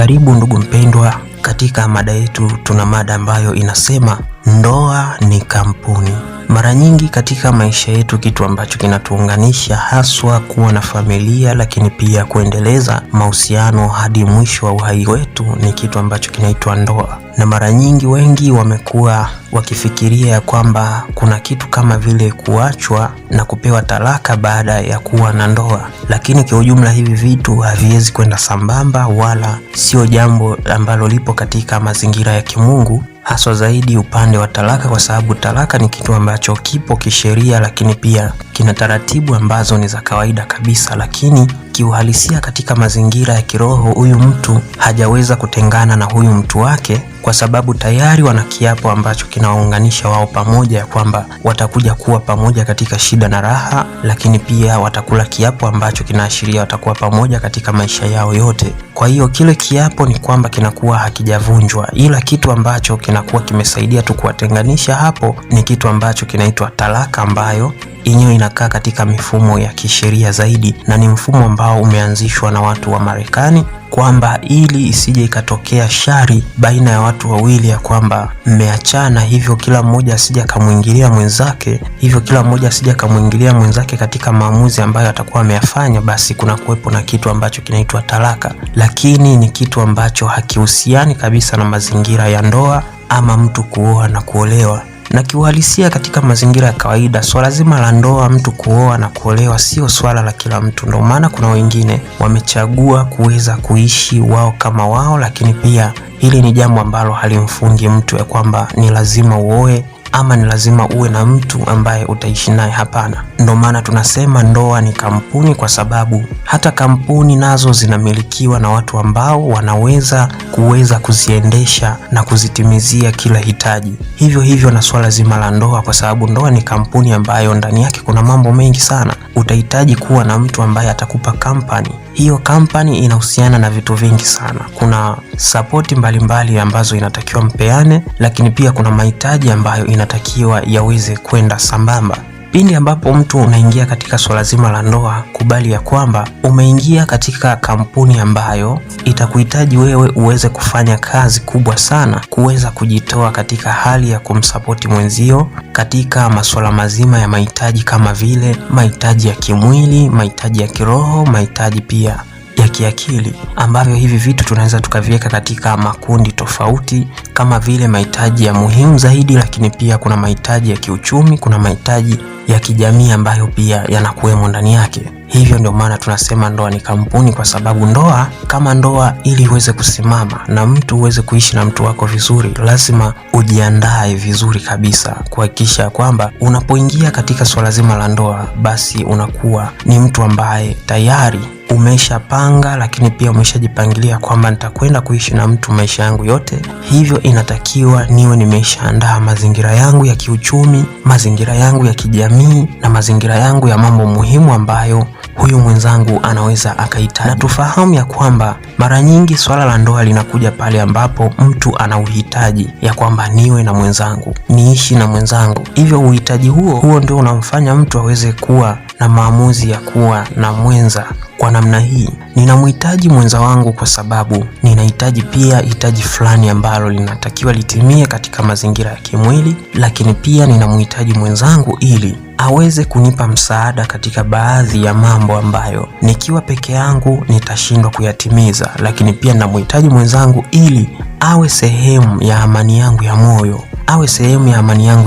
Karibu ndugu mpendwa, katika mada yetu tuna mada ambayo inasema ndoa ni kampuni. Mara nyingi katika maisha yetu kitu ambacho kinatuunganisha haswa kuwa na familia, lakini pia kuendeleza mahusiano hadi mwisho wa uhai wetu ni kitu ambacho kinaitwa ndoa. Na mara nyingi wengi wamekuwa wakifikiria kwamba kuna kitu kama vile kuachwa na kupewa talaka baada ya kuwa na ndoa, lakini kwa ujumla hivi vitu haviwezi kwenda sambamba, wala sio jambo ambalo lipo katika mazingira ya kimungu, haswa zaidi upande wa talaka, kwa sababu talaka ni kitu ambacho kipo kisheria, lakini pia kina taratibu ambazo ni za kawaida kabisa, lakini kiuhalisia katika mazingira ya kiroho huyu mtu hajaweza kutengana na huyu mtu wake, kwa sababu tayari wana kiapo ambacho kinawaunganisha wao pamoja ya kwamba watakuja kuwa pamoja katika shida na raha, lakini pia watakula kiapo ambacho kinaashiria watakuwa pamoja katika maisha yao yote. Kwa hiyo kile kiapo ni kwamba kinakuwa hakijavunjwa, ila kitu ambacho kinakuwa kimesaidia tu kuwatenganisha hapo ni kitu ambacho kinaitwa talaka, ambayo yenyewe inakaa katika mifumo ya kisheria zaidi, na ni mfumo ambao umeanzishwa na watu wa Marekani, kwamba ili isije ikatokea shari baina ya watu wawili ya kwamba mmeachana, hivyo kila mmoja asije akamuingilia mwenzake katika maamuzi ambayo atakuwa ameyafanya, basi kuna kuwepo na kitu ambacho kinaitwa talaka. Lakini ni kitu ambacho hakihusiani kabisa na mazingira ya ndoa ama mtu kuoa na kuolewa. Na kiuhalisia katika mazingira ya kawaida, swala zima la ndoa, mtu kuoa na kuolewa, sio swala la kila mtu. Ndio maana kuna wengine wamechagua kuweza kuishi wao kama wao, lakini pia hili ni jambo ambalo halimfungi mtu ya kwamba ni lazima uoe ama ni lazima uwe na mtu ambaye utaishi naye. Hapana. Ndio maana tunasema ndoa ni kampuni, kwa sababu hata kampuni nazo zinamilikiwa na watu ambao wanaweza kuziendesha na kuzitimizia kila hitaji. Hivyo na swala zima la ndoa, kwa sababu ndoa ni kampuni ambayo ndani yake kuna mambo mengi sana. Utahitaji kuwa na mtu ambaye atakupa kampani. Hiyo kampani inahusiana na vitu vingi sana. Kuna sapoti mbalimbali ambazo inatakiwa mpeane, lakini pia kuna mahitaji ambayo inatakiwa yaweze kwenda sambamba. Pindi ambapo mtu unaingia katika swala zima la ndoa, kubali ya kwamba umeingia katika kampuni ambayo itakuhitaji wewe uweze kufanya kazi kubwa sana, kuweza kujitoa katika hali ya kumsapoti mwenzio katika masuala mazima ya mahitaji, kama vile mahitaji ya kimwili, mahitaji ya kiroho, mahitaji pia ya kiakili, ambavyo hivi vitu tunaweza tukaviweka katika makundi tofauti, kama vile mahitaji ya muhimu zaidi, lakini pia kuna mahitaji ya kiuchumi, kuna mahitaji ya kijamii ambayo pia yanakuwemo ndani yake. Hivyo ndio maana tunasema ndoa ni kampuni, kwa sababu ndoa kama ndoa, ili iweze kusimama na mtu uweze kuishi na mtu wako vizuri, lazima ujiandae vizuri kabisa kuhakikisha kwamba unapoingia katika swala zima la ndoa, basi unakuwa ni mtu ambaye tayari umeshapanga, lakini pia umeshajipangilia kwamba nitakwenda kuishi na mtu maisha yangu yote. Hivyo inatakiwa niwe nimeshaandaa mazingira yangu ya kiuchumi, mazingira yangu ya kijamii, na mazingira yangu ya mambo muhimu ambayo huyu mwenzangu anaweza akahitaji. Na tufahamu ya kwamba mara nyingi swala la ndoa linakuja pale ambapo mtu ana uhitaji ya kwamba niwe na mwenzangu, niishi na mwenzangu. Hivyo uhitaji huo ndio unamfanya mtu aweze kuwa na maamuzi ya kuwa na mwenza kwa namna hii. Ninamhitaji mwenza wangu kwa sababu ninahitaji pia hitaji fulani ambalo linatakiwa litimie katika mazingira ya kimwili, lakini pia ninamhitaji mwenzangu ili aweze kunipa msaada katika baadhi ya mambo ambayo nikiwa peke yangu nitashindwa kuyatimiza, lakini pia ninamhitaji mwenzangu ili awe sehemu ya amani yangu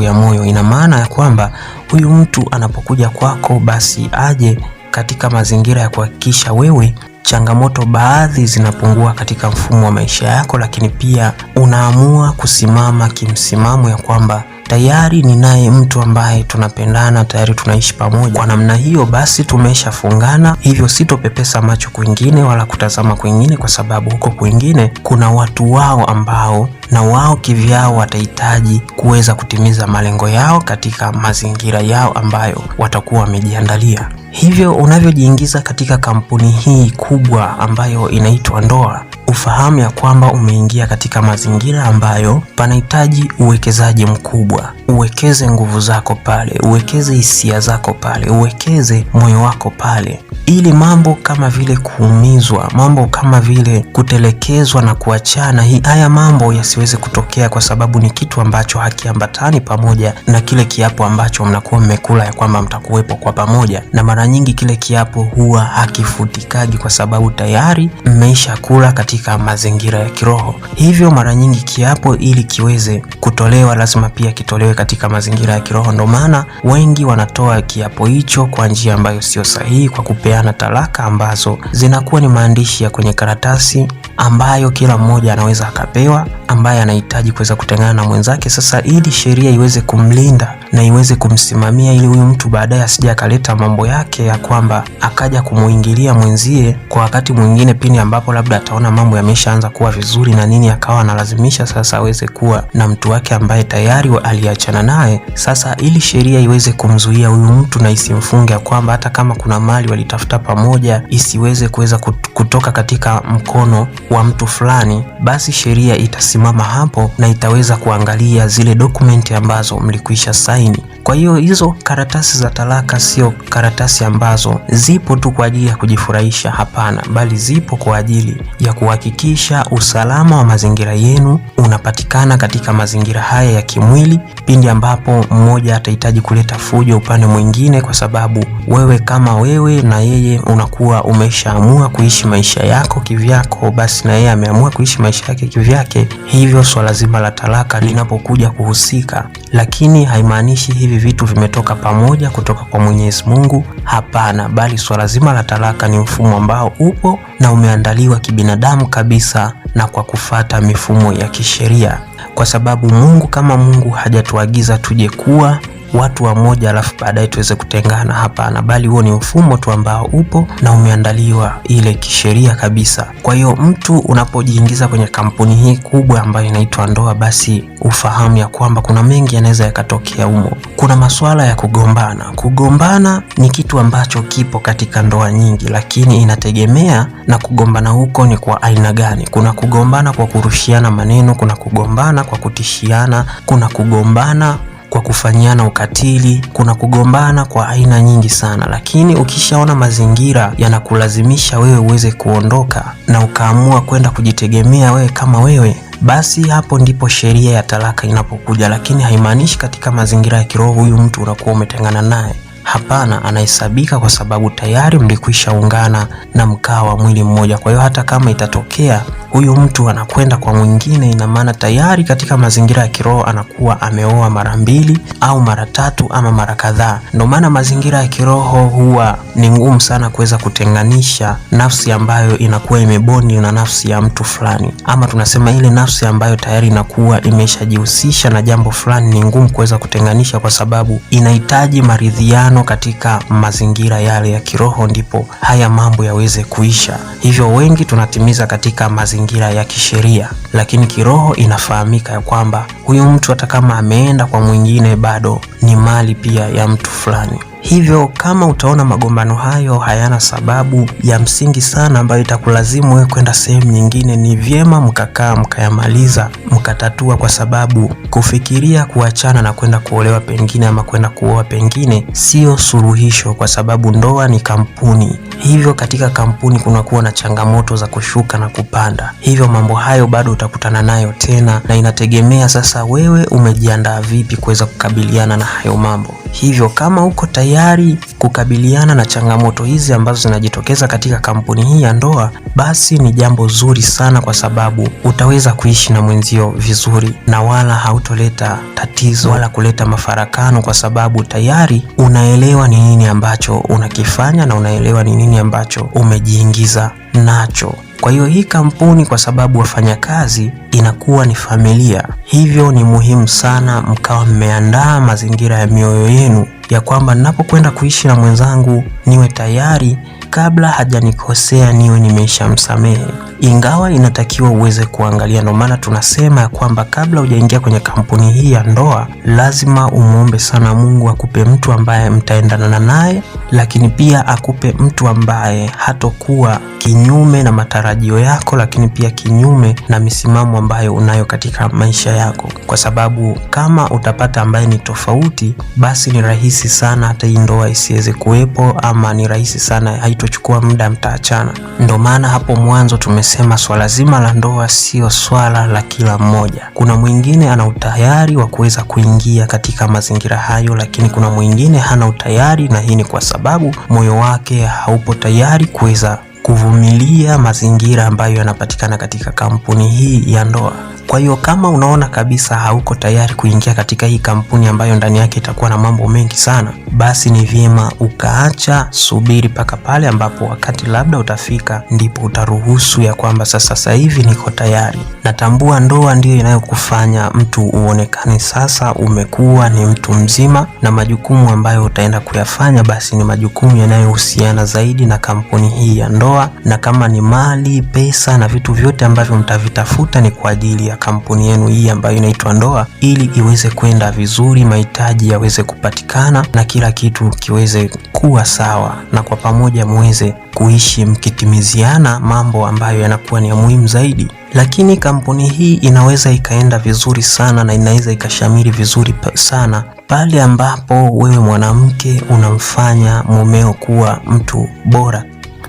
ya moyo. Ina maana ya kwamba huyu mtu anapokuja kwako, basi aje katika mazingira ya kuhakikisha wewe changamoto baadhi zinapungua katika mfumo wa maisha yako, lakini pia unaamua kusimama kimsimamo ya kwamba tayari ninaye mtu ambaye tunapendana, tayari tunaishi pamoja. Kwa namna hiyo basi tumeshafungana, hivyo sitopepesa macho kwingine wala kutazama kwingine, kwa sababu huko kwingine kuna watu wao ambao na wao kivyao watahitaji kuweza kutimiza malengo yao katika mazingira yao ambayo watakuwa wamejiandalia. Hivyo unavyojiingiza katika kampuni hii kubwa ambayo inaitwa ndoa, ufahamu ya kwamba umeingia katika mazingira ambayo panahitaji uwekezaji mkubwa. Uwekeze nguvu zako pale, uwekeze hisia zako pale, uwekeze moyo wako pale, ili mambo kama vile kuumizwa, mambo kama vile kutelekezwa na kuachana, haya mambo yasiweze kutokea, kwa sababu ni kitu ambacho hakiambatani pamoja na kile kiapo ambacho mnakuwa mmekula ya kwamba mtakuwepo kwa pamoja. Na mara nyingi kile kiapo huwa hakifutikagi, kwa sababu tayari mmeisha kula katika mazingira ya kiroho. Hivyo mara nyingi kiapo ili kiweze kutolewa lazima pia kitolewe katika mazingira ya kiroho. Ndio maana wengi wanatoa kiapo hicho kwa njia ambayo sio sahihi, kwa kupeana talaka ambazo zinakuwa ni maandishi ya kwenye karatasi ambayo kila mmoja anaweza akapewa, ambaye anahitaji kuweza kutengana na mwenzake. Sasa ili sheria iweze kumlinda na iweze kumsimamia, ili huyu mtu baadaye asije akaleta mambo yake ya kwamba akaja kumuingilia mwenzie kwa wakati mwingine, pindi ambapo labda ataona mambo yameshaanza kuwa vizuri na nini, akawa analazimisha sasa aweze kuwa na mtu wake ambaye tayari aliachana naye. Sasa ili sheria iweze kumzuia huyu mtu na isimfunge, ya kwamba hata kama kuna mali walitafuta pamoja isiweze kuweza kutoka katika mkono wa mtu fulani, basi sheria itasimama hapo na itaweza kuangalia zile dokumenti ambazo mlikwisha saini. Kwa hiyo hizo karatasi za talaka sio karatasi ambazo zipo tu kwa ajili ya kujifurahisha, hapana, bali zipo kwa ajili ya kuhakikisha usalama wa mazingira yenu unapatikana katika mazingira haya ya kimwili, pindi ambapo mmoja atahitaji kuleta fujo upande mwingine, kwa sababu wewe kama wewe na yeye unakuwa umeshaamua kuishi maisha yako kivyako, basi na yeye ameamua kuishi maisha yake kivyake. Hivyo swala zima la talaka linapokuja kuhusika, lakini haimaanishi hivi vitu vimetoka pamoja kutoka kwa Mwenyezi Mungu, hapana, bali swala zima la talaka ni mfumo ambao upo na umeandaliwa kibinadamu kabisa na kwa kufata mifumo ya kisheria, kwa sababu Mungu kama Mungu hajatuagiza tuje kuwa watu wa moja alafu baadaye tuweze kutengana, hapana, bali huo ni mfumo tu ambao upo na umeandaliwa ile kisheria kabisa. Kwa hiyo mtu unapojiingiza kwenye kampuni hii kubwa ambayo inaitwa ndoa, basi ufahamu ya kwamba kuna mengi yanaweza yakatokea humo. Kuna masuala ya kugombana. Kugombana ni kitu ambacho kipo katika ndoa nyingi, lakini inategemea na kugombana huko ni kwa aina gani. Kuna kugombana kwa kurushiana maneno, kuna kugombana kwa kutishiana, kuna kugombana kwa kufanyiana ukatili, kuna kugombana kwa aina nyingi sana. Lakini ukishaona mazingira yanakulazimisha wewe uweze kuondoka na ukaamua kwenda kujitegemea wewe kama wewe, basi hapo ndipo sheria ya talaka inapokuja. Lakini haimaanishi katika mazingira ya kiroho huyu mtu unakuwa umetengana naye, hapana, anahesabika kwa sababu tayari mlikwisha ungana na mkawa mwili mmoja. Kwa hiyo hata kama itatokea huyu mtu anakwenda kwa mwingine, ina maana tayari katika mazingira ya kiroho anakuwa ameoa mara mbili au mara tatu ama mara kadhaa. Ndio maana mazingira ya kiroho huwa ni ngumu sana kuweza kutenganisha nafsi ambayo inakuwa imebondi na nafsi ya mtu fulani, ama tunasema ile nafsi ambayo tayari inakuwa imeshajihusisha na jambo fulani, ni ngumu kuweza kutenganisha, kwa sababu inahitaji maridhiano katika mazingira yale ya kiroho, ndipo haya mambo yaweze kuisha. Hivyo wengi tunatimiza katika mazingira ya kisheria, lakini kiroho inafahamika ya kwamba huyu mtu hata kama ameenda kwa mwingine bado ni mali pia ya mtu fulani. Hivyo kama utaona magombano hayo hayana sababu ya msingi sana ambayo itakulazimu wewe kwenda sehemu nyingine, ni vyema mkakaa mkayamaliza mkatatua, kwa sababu kufikiria kuachana na kwenda kuolewa pengine ama kwenda kuoa pengine sio suluhisho, kwa sababu ndoa ni kampuni. Hivyo katika kampuni kunakuwa na changamoto za kushuka na kupanda. Hivyo mambo hayo bado utakutana nayo tena, na inategemea sasa wewe umejiandaa vipi kuweza kukabiliana na hayo mambo. Hivyo kama uko tayari kukabiliana na changamoto hizi ambazo zinajitokeza katika kampuni hii ya ndoa, basi ni jambo zuri sana, kwa sababu utaweza kuishi na mwenzio vizuri na wala hautoleta tatizo wala kuleta mafarakano, kwa sababu tayari unaelewa ni nini ambacho unakifanya na unaelewa ni nini ambacho umejiingiza nacho. Kwa hiyo hii kampuni, kwa sababu wafanyakazi inakuwa ni familia, hivyo ni muhimu sana mkawa mmeandaa mazingira ya mioyo yenu ya kwamba ninapokwenda kuishi na mwenzangu niwe tayari kabla hajanikosea niwe nimeshamsamehe. ingawa inatakiwa uweze kuangalia. Ndio maana tunasema ya kwamba kabla hujaingia kwenye kampuni hii ya ndoa, lazima umuombe sana Mungu akupe mtu ambaye mtaendana naye, lakini pia akupe mtu ambaye hatokuwa kinyume na matarajio yako, lakini pia kinyume na misimamo ambayo unayo katika maisha yako, kwa sababu kama utapata ambaye ni tofauti, basi ni rahisi sana hata hii ndoa isiweze kuwepo, ama ni rahisi sana, haitochukua muda mtaachana. Ndio maana hapo mwanzo tumesema swala zima la ndoa sio swala la kila mmoja. Kuna mwingine ana utayari wa kuweza kuingia katika mazingira hayo, lakini kuna mwingine hana utayari, na hii ni kwa sababu moyo wake haupo tayari kuweza kuvumilia mazingira ambayo yanapatikana katika kampuni hii ya ndoa. Kwa hiyo kama unaona kabisa hauko tayari kuingia katika hii kampuni ambayo ndani yake itakuwa na mambo mengi sana, basi ni vyema ukaacha, subiri paka pale ambapo wakati labda utafika, ndipo utaruhusu ya kwamba sasa hivi niko tayari. Natambua ndoa ndiyo inayokufanya mtu uonekane sasa umekuwa ni mtu mzima, na majukumu ambayo utaenda kuyafanya basi ni majukumu yanayohusiana zaidi na kampuni hii ya ndoa, na kama ni mali, pesa na vitu vyote ambavyo mtavitafuta ni kwa ajili ya kampuni yenu hii ambayo inaitwa ndoa, ili iweze kwenda vizuri, mahitaji yaweze kupatikana na kila kitu kiweze kuwa sawa, na kwa pamoja muweze kuishi mkitimiziana mambo ambayo yanakuwa ni ya muhimu zaidi. Lakini kampuni hii inaweza ikaenda vizuri sana na inaweza ikashamiri vizuri sana pale ambapo wewe mwanamke unamfanya mumeo kuwa mtu bora,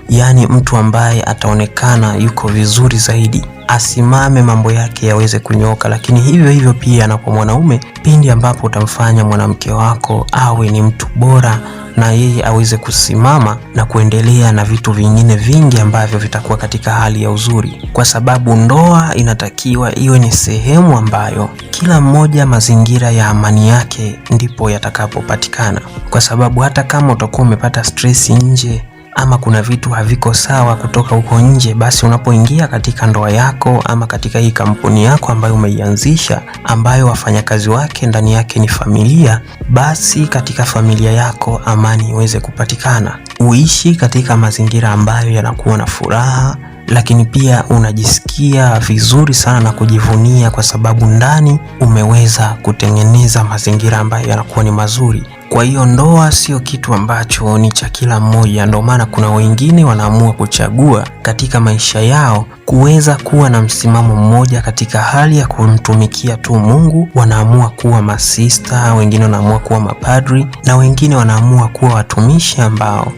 yaani mtu ambaye ataonekana yuko vizuri zaidi, asimame mambo yake yaweze kunyoka. Lakini hivyo hivyo pia na kwa mwanaume, pindi ambapo utamfanya mwanamke wako awe ni mtu bora, na yeye aweze kusimama na kuendelea na vitu vingine vingi ambavyo vitakuwa katika hali ya uzuri, kwa sababu ndoa inatakiwa iwe ni sehemu ambayo kila mmoja mazingira ya amani yake ndipo yatakapopatikana. Kwa sababu hata kama utakuwa umepata stress nje, ama kuna vitu haviko sawa kutoka huko nje, basi unapoingia katika ndoa yako ama katika hii kampuni yako ambayo umeianzisha, ambayo wafanyakazi wake ndani yake ni familia, basi katika familia yako amani iweze kupatikana. Uishi katika mazingira ambayo yanakuwa na furaha, lakini pia unajisikia vizuri sana na kujivunia, kwa sababu ndani umeweza kutengeneza mazingira ambayo yanakuwa ni mazuri. Kwa hiyo ndoa sio kitu ambacho ni cha kila mmoja. Ndio maana kuna wengine wanaamua kuchagua katika maisha yao kuweza kuwa na msimamo mmoja katika hali ya kumtumikia tu Mungu. Wanaamua kuwa masista, wengine wanaamua kuwa mapadri, na wengine wanaamua kuwa watumishi ambao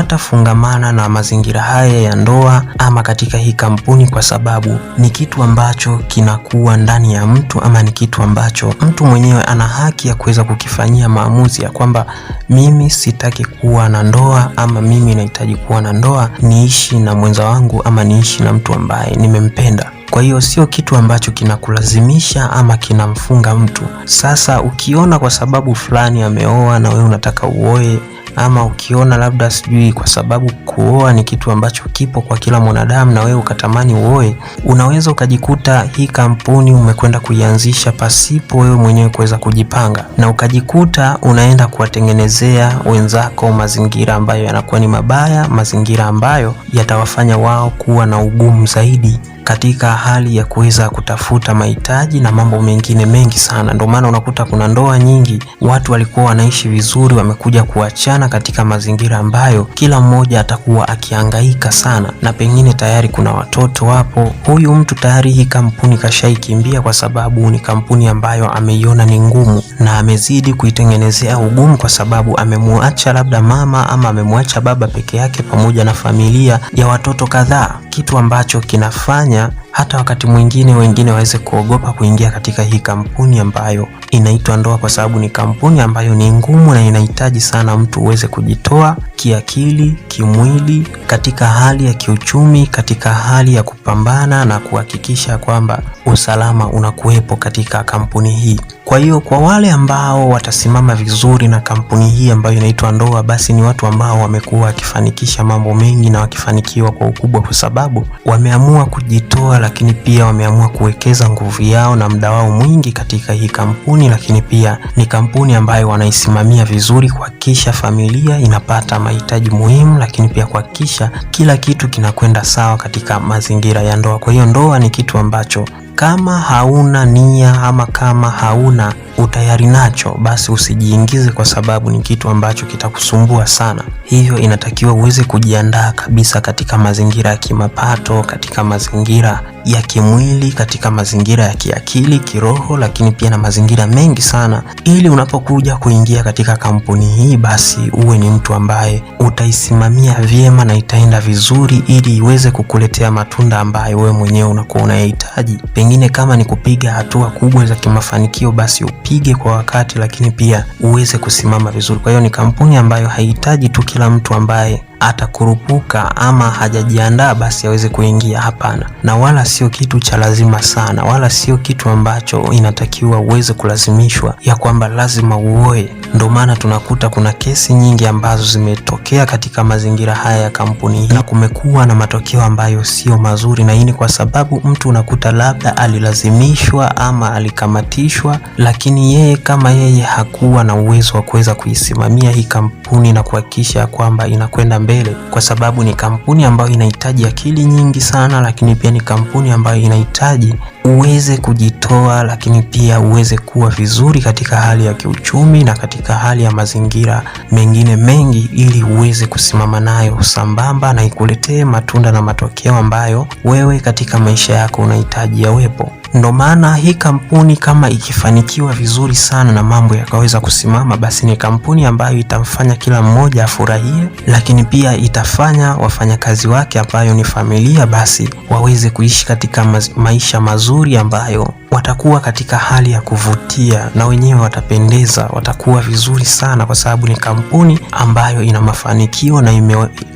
hawatafungamana na mazingira haya ya ndoa ama katika hii kampuni, kwa sababu ni kitu ambacho kinakuwa ndani ya mtu, ama ni kitu ambacho mtu mwenyewe ana haki ya kuweza kukifanyia maamuzi ya kwamba mimi sitaki kuwa na ndoa, ama mimi nahitaji kuwa na ndoa, niishi na mwenza wangu ama niishi na mtu ambaye nimempenda. Kwa hiyo sio kitu ambacho kinakulazimisha ama kinamfunga mtu. Sasa ukiona kwa sababu fulani ameoa na wewe unataka uoe, ama ukiona labda sijui kwa sababu kuoa ni kitu ambacho kipo kwa kila mwanadamu na wewe ukatamani uoe, unaweza ukajikuta hii kampuni umekwenda kuianzisha pasipo wewe mwenyewe kuweza kujipanga, na ukajikuta unaenda kuwatengenezea wenzako mazingira ambayo yanakuwa ni mabaya, mazingira ambayo yatawafanya wao kuwa na ugumu zaidi katika hali ya kuweza kutafuta mahitaji na mambo mengine mengi sana. Ndio maana unakuta kuna ndoa nyingi watu walikuwa wanaishi vizuri, wamekuja kuachana katika mazingira ambayo kila mmoja atakuwa akihangaika sana, na pengine tayari kuna watoto wapo. Huyu mtu tayari hii kampuni kashaikimbia, kwa sababu ni kampuni ambayo ameiona ni ngumu, na amezidi kuitengenezea ugumu, kwa sababu amemwacha labda mama ama amemwacha baba peke yake pamoja na familia ya watoto kadhaa, kitu ambacho kinafanya hata wakati mwingine wengine waweze kuogopa kuingia katika hii kampuni ambayo inaitwa ndoa, kwa sababu ni kampuni ambayo ni ngumu na inahitaji sana mtu uweze kujitoa kiakili, kimwili, katika hali ya kiuchumi, katika hali ya kupambana na kuhakikisha kwamba usalama unakuwepo katika kampuni hii. Kwa hiyo kwa wale ambao watasimama vizuri na kampuni hii ambayo inaitwa ndoa, basi ni watu ambao wamekuwa wakifanikisha mambo mengi na wakifanikiwa kwa ukubwa, kwa sababu wameamua kujitoa lakini pia wameamua kuwekeza nguvu yao na muda wao mwingi katika hii kampuni, lakini pia ni kampuni ambayo wanaisimamia vizuri kuhakikisha familia inapata mahitaji muhimu, lakini pia kuhakikisha kila kitu kinakwenda sawa katika mazingira ya ndoa. Kwa hiyo ndoa ni kitu ambacho kama hauna nia ama kama hauna utayari nacho, basi usijiingize, kwa sababu ni kitu ambacho kitakusumbua sana. Hivyo inatakiwa uweze kujiandaa kabisa katika mazingira ya kimapato, katika mazingira ya kimwili, katika mazingira ya kiakili, kiroho, lakini pia na mazingira mengi sana, ili unapokuja kuingia katika kampuni hii basi uwe ni mtu ambaye utaisimamia vyema na itaenda vizuri, ili iweze kukuletea matunda ambayo wewe mwenyewe unakuwa unayahitaji. Pengine kama ni kupiga hatua kubwa za kimafanikio, basi upige kwa wakati, lakini pia uweze kusimama vizuri. Kwa hiyo ni kampuni ambayo haihitaji tu kila mtu ambaye atakurupuka ama hajajiandaa basi aweze kuingia. Hapana, na wala sio kitu cha lazima sana, wala sio kitu ambacho inatakiwa uweze kulazimishwa ya kwamba lazima uoe. Ndio maana tunakuta kuna kesi nyingi ambazo zimetokea katika mazingira haya ya kampuni hii, na kumekuwa na matokeo ambayo sio mazuri, na hii ni kwa sababu mtu unakuta labda alilazimishwa ama alikamatishwa, lakini yeye kama yeye hakuwa na uwezo wa kuweza kuisimamia hii kampuni na kuhakikisha kwamba inakwenda mbele, kwa sababu ni kampuni ambayo inahitaji akili nyingi sana, lakini pia ni kampuni ambayo inahitaji uweze kujitoa, lakini pia uweze kuwa vizuri katika hali ya kiuchumi na katika hali ya mazingira mengine mengi, ili uweze kusimama nayo sambamba na ikuletee matunda na matokeo ambayo wewe katika maisha yako unahitaji yawepo. Ndo maana hii kampuni kama ikifanikiwa vizuri sana na mambo yakaweza kusimama, basi ni kampuni ambayo itamfanya kila mmoja afurahie, lakini pia itafanya wafanyakazi wake ambayo ni familia basi waweze kuishi katika maisha mazuri ambayo watakuwa katika hali ya kuvutia, na wenyewe watapendeza, watakuwa vizuri sana, kwa sababu ni kampuni ambayo ina mafanikio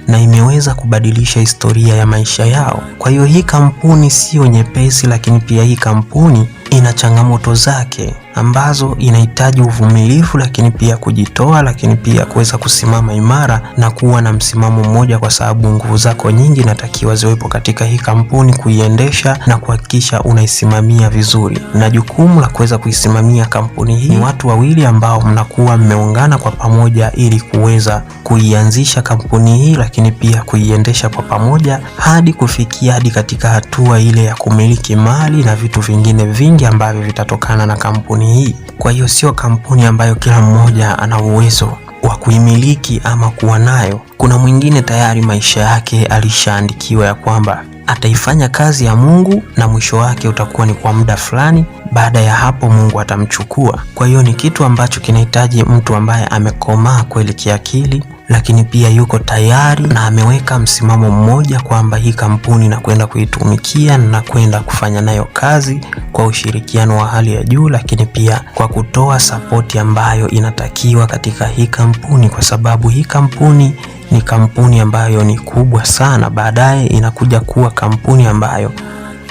na imeweza kubadilisha historia ya maisha yao. Kwa hiyo hii kampuni sio nyepesi, lakini pia hii kampuni ina changamoto zake ambazo inahitaji uvumilivu, lakini pia kujitoa, lakini pia kuweza kusimama imara na kuwa na msimamo mmoja, kwa sababu nguvu zako nyingi natakiwa ziwepo katika hii kampuni kuiendesha na kuhakikisha unaisimamia vizuri. Na jukumu la kuweza kuisimamia kampuni hii ni watu wawili ambao mnakuwa mmeungana kwa pamoja ili kuweza kuianzisha kampuni hii, lakini pia kuiendesha kwa pamoja hadi kufikia hadi katika hatua ile ya kumiliki mali na vitu vingine vingi ambavyo vitatokana na kampuni hii. Kwa hiyo sio kampuni ambayo kila mmoja ana uwezo wa kuimiliki ama kuwa nayo. Kuna mwingine tayari maisha yake alishaandikiwa ya kwamba ataifanya kazi ya Mungu na mwisho wake utakuwa ni kwa muda fulani, baada ya hapo Mungu atamchukua. Kwa hiyo ni kitu ambacho kinahitaji mtu ambaye amekomaa kweli kiakili, lakini pia yuko tayari na ameweka msimamo mmoja kwamba hii kampuni na kwenda kuitumikia na kwenda kufanya nayo kazi kwa ushirikiano wa hali ya juu, lakini pia kwa kutoa sapoti ambayo inatakiwa katika hii kampuni, kwa sababu hii kampuni ni kampuni ambayo ni kubwa sana. Baadaye inakuja kuwa kampuni ambayo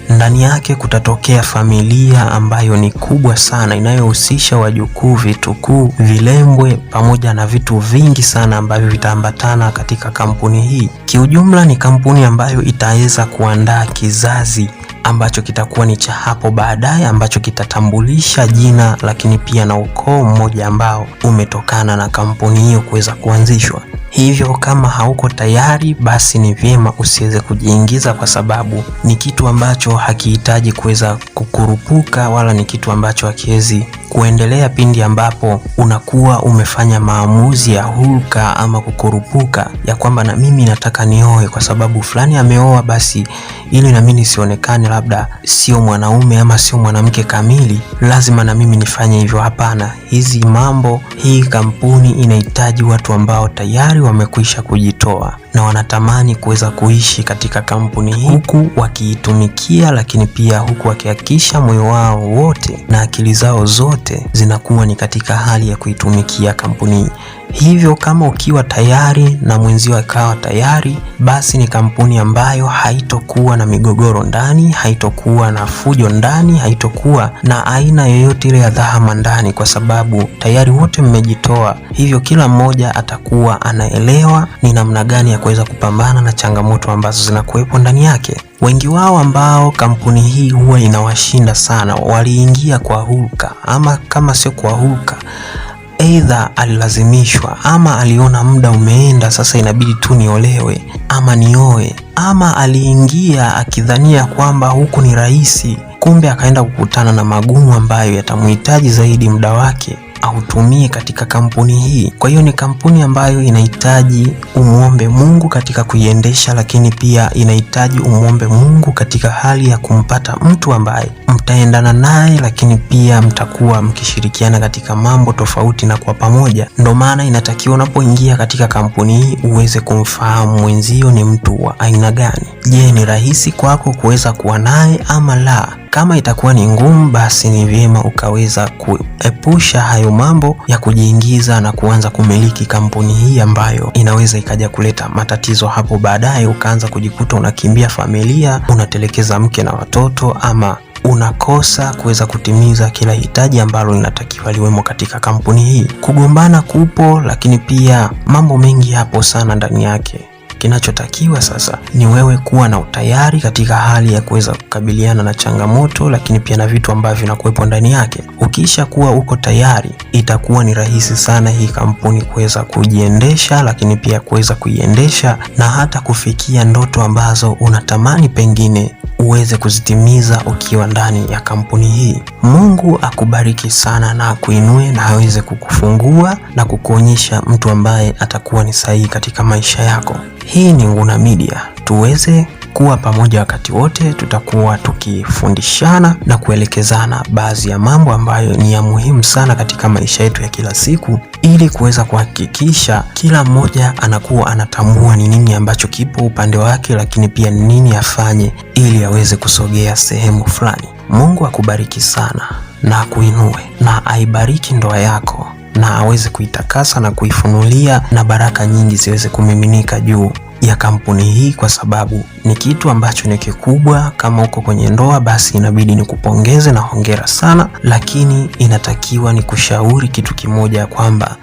ndani yake kutatokea familia ambayo ni kubwa sana, inayohusisha wajukuu, vitukuu, vilembwe pamoja na vitu vingi sana ambavyo vitaambatana katika kampuni hii. Kiujumla ni kampuni ambayo itaweza kuandaa kizazi ambacho kitakuwa ni cha hapo baadaye, ambacho kitatambulisha jina, lakini pia na ukoo mmoja ambao umetokana na kampuni hiyo kuweza kuanzishwa. Hivyo kama hauko tayari, basi ni vyema usiweze kujiingiza, kwa sababu ni kitu ambacho hakihitaji kuweza kukurupuka, wala ni kitu ambacho hakiwezi kuendelea pindi ambapo unakuwa umefanya maamuzi ya hulka ama kukurupuka ya kwamba na mimi nataka nioe kwa sababu fulani ameoa, basi ili na mimi nisionekane labda sio mwanaume ama sio mwanamke kamili, lazima na mimi nifanye hivyo. Hapana, hizi mambo, hii kampuni inahitaji watu ambao tayari wamekwisha kujitoa na wanatamani kuweza kuishi katika kampuni hii huku wakiitumikia, lakini pia huku wakihakikisha moyo wao wote na akili zao zote zinakuwa ni katika hali ya kuitumikia kampuni hii. Hivyo kama ukiwa tayari na mwenzio akawa tayari, basi ni kampuni ambayo haitokuwa na migogoro ndani, haitokuwa na fujo ndani, haitokuwa na aina yoyote ile ya dhahama ndani, kwa sababu tayari wote mmejitoa. Hivyo kila mmoja atakuwa anaelewa ni namna gani ya kuweza kupambana na changamoto ambazo zinakuwepo ndani yake. Wengi wao ambao kampuni hii huwa inawashinda sana waliingia kwa hulka, ama kama sio kwa hulka, either alilazimishwa ama aliona muda umeenda, sasa inabidi tu niolewe ama nioe, ama aliingia akidhania kwamba huku ni rahisi, kumbe akaenda kukutana na magumu ambayo yatamhitaji zaidi muda wake autumie katika kampuni hii. Kwa hiyo ni kampuni ambayo inahitaji umuombe Mungu katika kuiendesha, lakini pia inahitaji umuombe Mungu katika hali ya kumpata mtu ambaye mtaendana naye, lakini pia mtakuwa mkishirikiana katika mambo tofauti na kwa pamoja. Ndio maana inatakiwa unapoingia katika kampuni hii uweze kumfahamu mwenzio ni mtu wa aina gani. Je, ni rahisi kwako kuweza kuwa naye ama la? Kama itakuwa ni ngumu, basi ni vyema ukaweza kuepusha hayo mambo ya kujiingiza na kuanza kumiliki kampuni hii ambayo inaweza ikaja kuleta matatizo hapo baadaye, ukaanza kujikuta unakimbia familia, unatelekeza mke na watoto, ama unakosa kuweza kutimiza kila hitaji ambalo linatakiwa liwemo katika kampuni hii. Kugombana kupo, lakini pia mambo mengi hapo sana ndani yake. Kinachotakiwa sasa ni wewe kuwa na utayari katika hali ya kuweza kukabiliana na changamoto, lakini pia na vitu ambavyo vinakuwepo ndani yake. Ukisha kuwa uko tayari, itakuwa ni rahisi sana hii kampuni kuweza kujiendesha, lakini pia kuweza kuiendesha na hata kufikia ndoto ambazo unatamani pengine uweze kuzitimiza ukiwa ndani ya kampuni hii. Mungu akubariki sana na akuinue na aweze kukufungua na kukuonyesha mtu ambaye atakuwa ni sahihi katika maisha yako. Hii ni Nguna Media. Tuweze kuwa pamoja wakati wote, tutakuwa tukifundishana na kuelekezana baadhi ya mambo ambayo ni ya muhimu sana katika maisha yetu ya kila siku, ili kuweza kuhakikisha kila mmoja anakuwa anatambua ni nini ambacho kipo upande wake, lakini pia ni nini afanye ili aweze kusogea sehemu fulani. Mungu akubariki sana na akuinue na aibariki ndoa yako na aweze kuitakasa na kuifunulia na baraka nyingi ziweze kumiminika juu ya kampuni hii, kwa sababu ni kitu ambacho ni kikubwa. Kama uko kwenye ndoa, basi inabidi nikupongeze na hongera sana, lakini inatakiwa nikushauri kitu kimoja, kwamba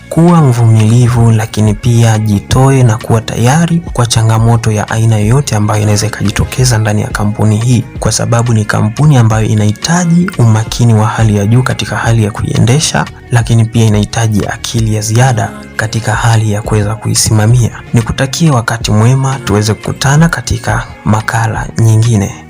kuwa mvumilivu, lakini pia jitoe na kuwa tayari kwa changamoto ya aina yoyote ambayo inaweza ikajitokeza ndani ya kampuni hii, kwa sababu ni kampuni ambayo inahitaji umakini wa hali ya juu katika hali ya kuiendesha, lakini pia inahitaji akili ya ziada katika hali ya kuweza kuisimamia. Nikutakie wakati mwema, tuweze kukutana katika makala nyingine.